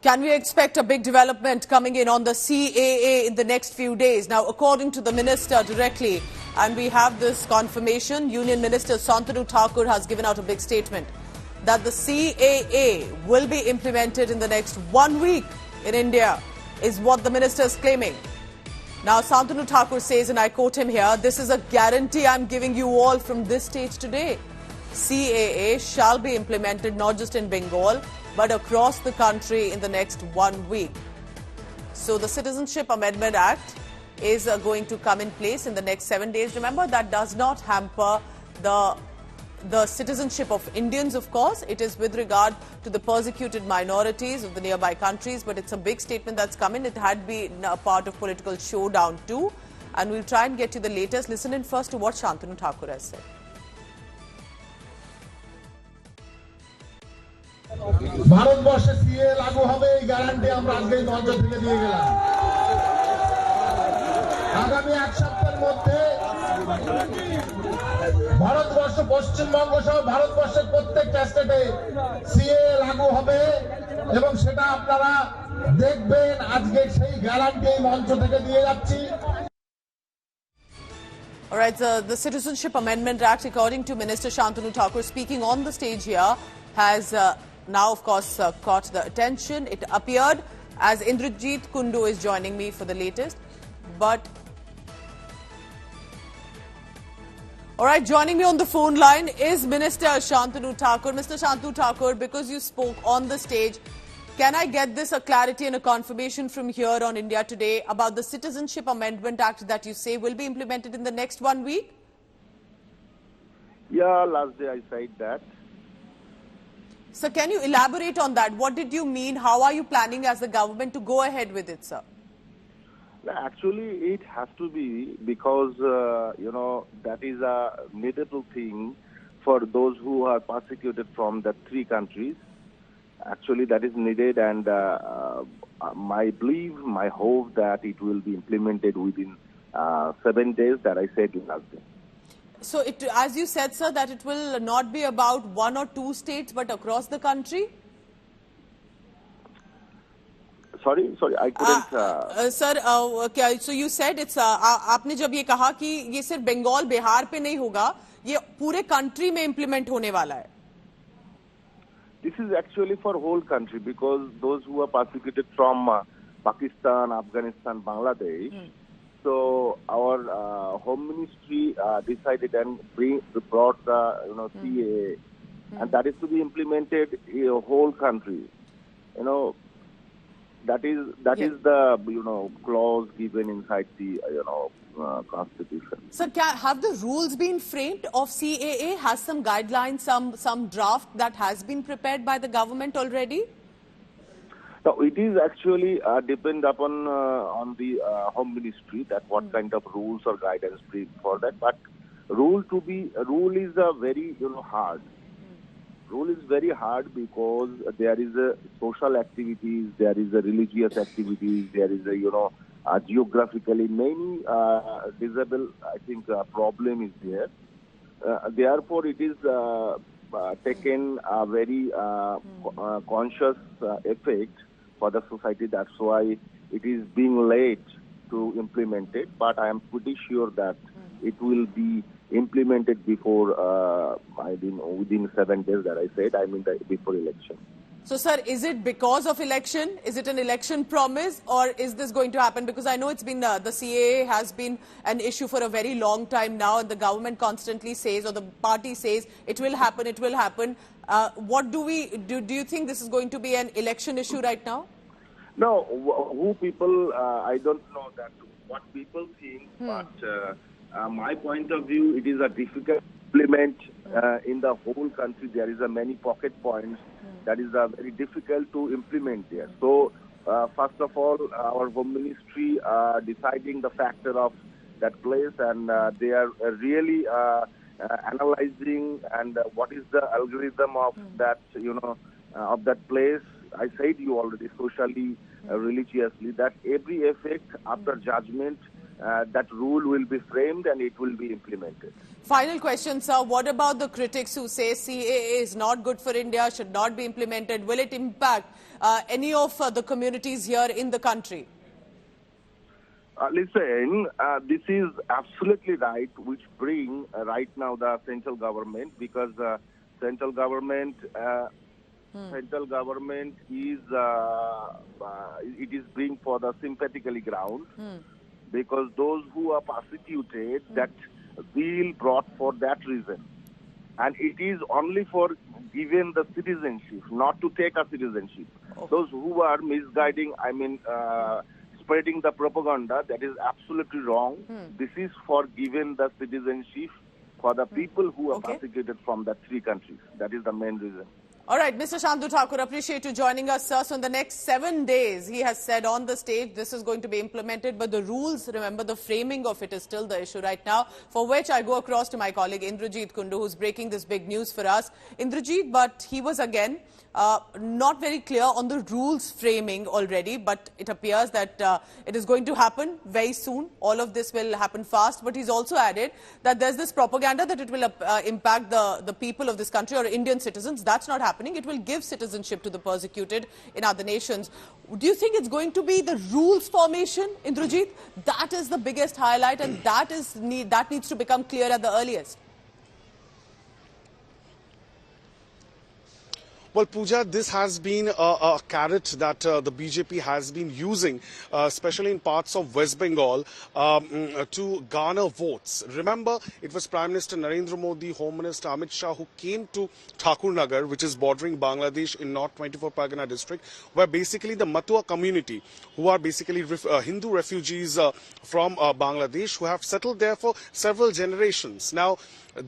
Can we expect a big development coming in on the CAA in the next few days? Now, according to the minister directly, and we have this confirmation, Union Minister Shantanu Thakur has given out a big statement that the CAA will be implemented in the next 1 week in India, is what the minister is claiming. Now, Shantanu Thakur says, and I quote him here, "This is a guarantee I'm giving you all from this stage today. CAA shall be implemented not just in Bengal, but across the country in the next 1 week." So the Citizenship Amendment Act is going to come in place in the next 7 days. Remember, that does not hamper the citizenship of Indians, of course. It is with regard to the persecuted minorities of the nearby countries, but it's a big statement that's come in. It had been a part of political showdown too. And we'll try and get you the latest. Listen in first to what Shantanu Thakur has said. ভারতবর্ষে CA লাগু হবে এই guarantee আমরা আজকে এই মঞ্চ থেকে দিয়ে গেলাম। আগামী এক সপ্তাহের মধ্যে ভারতবর্ষ পশ্চিমবঙ্গ সহ ভারতবর্ষের প্রত্যেকটা স্টেটে সিএ লাগু হবে এবং সেটা আপনারা দেখবেন। আজকে সেই গ্যারান্টি এই মঞ্চ থেকে দিয়ে যাচ্ছি। All right, the Citizenship Amendment Act, according to Minister Shantanu Thakur, speaking on the stage here, has now, of course, caught the attention. It appeared as Indrajit Kundu is joining me for the latest. But, all right, joining me on the phone line is Minister Shantanu Thakur. Mr. Shantanu Thakur, because you spoke on the stage, can I get this a clarity and a confirmation from here on India Today about the Citizenship Amendment Act that you say will be implemented in the next 1 week? Yeah, last day I said that. So can you elaborate on that? What did you mean? How are you planning as the government to go ahead with it, sir? Actually, it has to be because, that is a needable thing for those who are persecuted from the 3 countries. Actually, that is needed, and my belief, my hope that it will be implemented within 7 days that I said last day. So, as you said, sir, that it will not be about 1 or 2 states, but across the country? Sorry, I couldn't... Sir, so you said it's... आपने जब ये कहा कि ये सिर्फ बंगाल, बिहार पे नहीं होगा, ये पूरे country में implement होने वाला है. This is actually for whole country because those who are persecuted from Pakistan, Afghanistan, Bangladesh... So our Home Ministry decided and brought the CAA, and that is to be implemented in the whole country. That is the clause given inside the Constitution. So have the rules been framed of CAA? Has some guidelines, some draft that has been prepared by the government already? No, it is actually depend upon on the Home Ministry that what kind of rules or guidance for that. But rule is very hard. Rule is very hard because there is a social activities, there is a religious activities, there is a geographically many disabled problem is there. Therefore, it is taken a very conscious effect for the society. That's why it is being late to implement it. But I am pretty sure that it will be implemented before, within 7 days that I said, before election. So, sir, is it because of election? Is it an election promise, or is this going to happen? Because I know it's been, the CAA has been an issue for a very long time now, and the government constantly says, or the party says, it will happen, it will happen. What do you think this is going to be an election issue right now? No, who people, I don't know that what people think, but my point of view, it is a difficult implement in the whole country. There is a many pocket points that is very difficult to implement there. So, first of all, our Home Ministry deciding the factor of that place, and they are really analyzing and what is the algorithm of that, of that place. I said you already socially, religiously, that every effect after judgment that rule will be framed and it will be implemented. Final question, sir. What about the critics who say CAA is not good for India, should not be implemented? Will it impact any of the communities here in the country? Listen, this is absolutely right, which bring right now the central government, because central government is it is being for the sympathetically ground, because those who are persecuted, that bill brought for that reason, and it is only for given the citizenship, not to take a citizenship. Okay. Those who are misguiding, spreading the propaganda, that is absolutely wrong. This is for giving the citizenship for the people who are persecuted from the 3 countries. That is the main reason. All right, Mr. Shantanu Thakur, appreciate you joining us, sir. So in the next 7 days, he has said on the stage this is going to be implemented, but the rules, remember, the framing of it is still the issue right now, for which I go across to my colleague Indrajit Kundu, who's breaking this big news for us. Indrajit, but he was again not very clear on the rules framing already, but it appears that it is going to happen very soon. All of this will happen fast, but he's also added that there's this propaganda that it will impact the people of this country or Indian citizens. That's not happening. It will give citizenship to the persecuted in other nations. Do you think it's going to be the rules formation, Indrajit? That is the biggest highlight, and that needs to become clear at the earliest. Well, Pooja, this has been a carrot that the BJP has been using, especially in parts of West Bengal, to garner votes. Remember, it was Prime Minister Narendra Modi, Home Minister Amit Shah, who came to Thakurnagar, which is bordering Bangladesh in North 24 Pargana district, where basically the Matua community, who are basically Hindu refugees from Bangladesh, who have settled there for several generations. Now,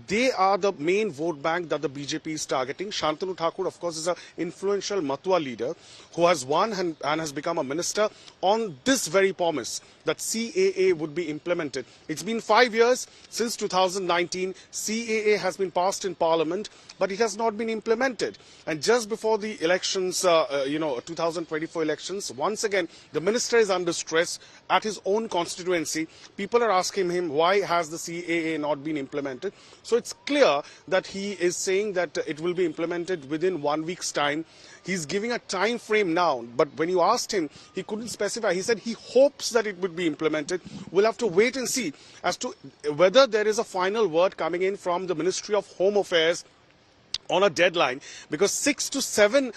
they are the main vote bank that the BJP is targeting. Shantanu Thakur, of course, is an influential Matua leader who has won and has become a minister on this very promise that CAA would be implemented. It's been 5 years since 2019. CAA has been passed in Parliament, but it has not been implemented. And just before the elections, 2024 elections, once again, the minister is under stress at his own constituency. People are asking him, why has the CAA not been implemented? So it's clear that he is saying that it will be implemented within 1 week's time. He's giving a time frame now, but when you asked him, he couldn't specify. He said he hopes that it would be implemented. We'll have to wait and see as to whether there is a final word coming in from the Ministry of Home Affairs on a deadline, because 6 to 7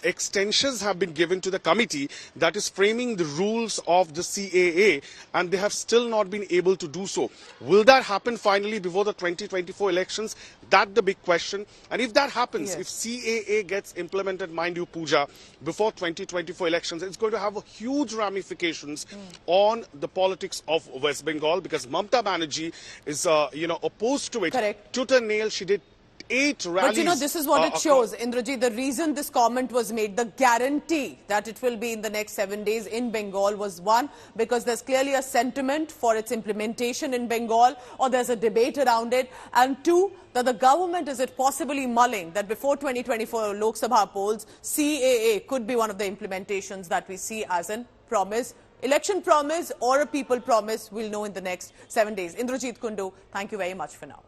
extensions have been given to the committee that is framing the rules of the CAA, and they have still not been able to do so. Will that happen finally before the 2024 elections? That's the big question. And if that happens, if CAA gets implemented, mind you, Pooja, before 2024 elections, it's going to have a huge ramifications on the politics of West Bengal, because Mamata Banerjee is opposed to it. Correct. Tooth and nail, she did 8 rallies. But this is what it shows, Indrajit. The reason this comment was made, the guarantee that it will be in the next 7 days in Bengal was, one, because there's clearly a sentiment for its implementation in Bengal, or there's a debate around it, and two, that the government is possibly mulling that before 2024 Lok Sabha polls, CAA could be one of the implementations that we see as a promise. Election promise or a people promise, we'll know in the next 7 days. Indrajit Kundu, thank you very much for now.